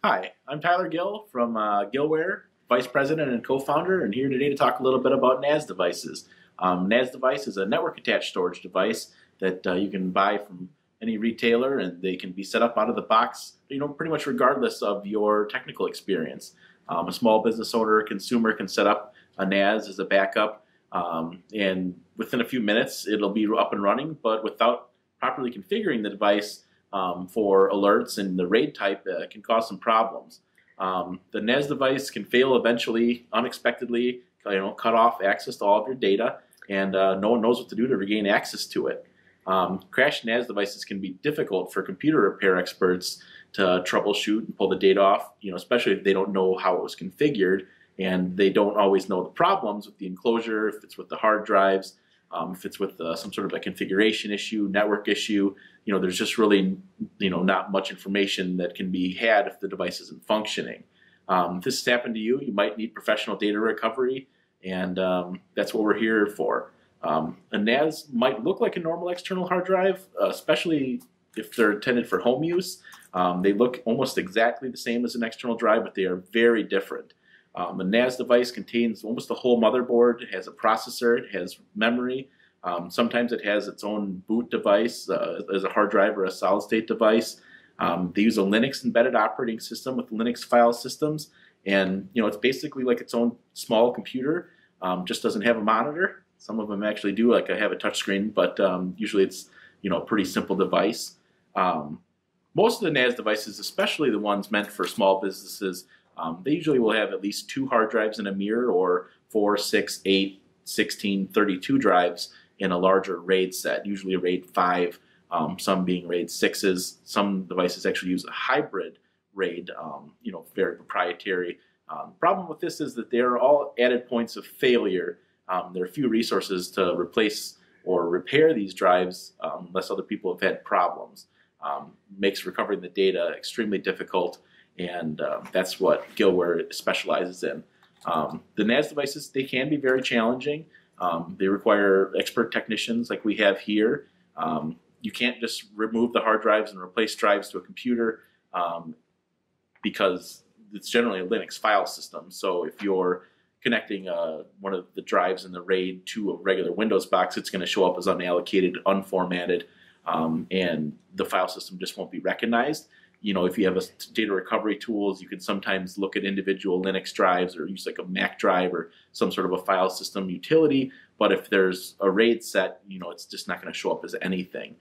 Hi, I'm Tyler Gill from Gillware, Vice President and Co-founder, and here today to talk a little bit about NAS devices. NAS device is a network-attached storage device that you can buy from any retailer, and they can be set up out of the box, pretty much regardless of your technical experience. A small business owner, consumer can set up a NAS as a backup, and within a few minutes it'll be up and running, but without properly configuring the device, for alerts and the RAID type can cause some problems. The NAS device can fail eventually, unexpectedly, cut off access to all of your data, and no one knows what to do to regain access to it. Crashed NAS devices can be difficult for computer repair experts to troubleshoot and pull the data off, especially if they don't know how it was configured and they don't always know the problems with the enclosure, if it's with the hard drives, if it's with some sort of a configuration issue, network issue. There's just really, not much information that can be had if the device isn't functioning. If this has happened to you, you might need professional data recovery, and that's what we're here for. A NAS might look like a normal external hard drive, especially if they're intended for home use. They look almost exactly the same as an external drive, but they are very different. A NAS device contains almost the whole motherboard. It has a processor, it has memory. Sometimes it has its own boot device as a hard drive or a solid-state device. They use a Linux embedded operating system with Linux file systems, and it's basically like its own small computer. Just doesn't have a monitor. Some of them actually do, like I have a touchscreen, but usually it's a pretty simple device. Most of the NAS devices, especially the ones meant for small businesses, they usually will have at least 2 hard drives in a mirror, or 4, 6, 8, 16, 32 drives in a larger RAID set, usually a RAID 5, some being RAID 6s. Some devices actually use a hybrid RAID, very proprietary. The problem with this is that they are all added points of failure. There are few resources to replace or repair these drives unless other people have had problems. Makes recovering the data extremely difficult, and that's what Gillware specializes in. The NAS devices, they can be very challenging. They require expert technicians like we have here. You can't just remove the hard drives and replace drives to a computer because it's generally a Linux file system. So if you're connecting one of the drives in the RAID to a regular Windows box, it's going to show up as unallocated, unformatted, and the file system just won't be recognized. If you have data recovery tools, you can sometimes look at individual Linux drives or use like a Mac drive or some sort of a file system utility. But if there's a RAID set, it's just not going to show up as anything.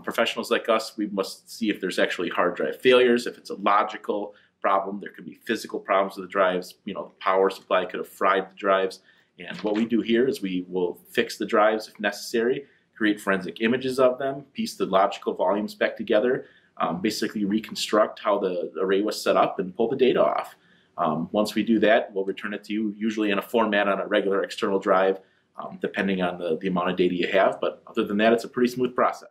Professionals like us, we must see if there's actually hard drive failures. If it's a logical problem, there could be physical problems with the drives. The power supply could have fried the drives. And what we do here is we will fix the drives if necessary, create forensic images of them, piece the logical volumes back together, basically reconstruct how the array was set up and pull the data off. Once we do that, we'll return it to you, usually in a format on a regular external drive, depending on the amount of data you have. But other than that, it's a pretty smooth process.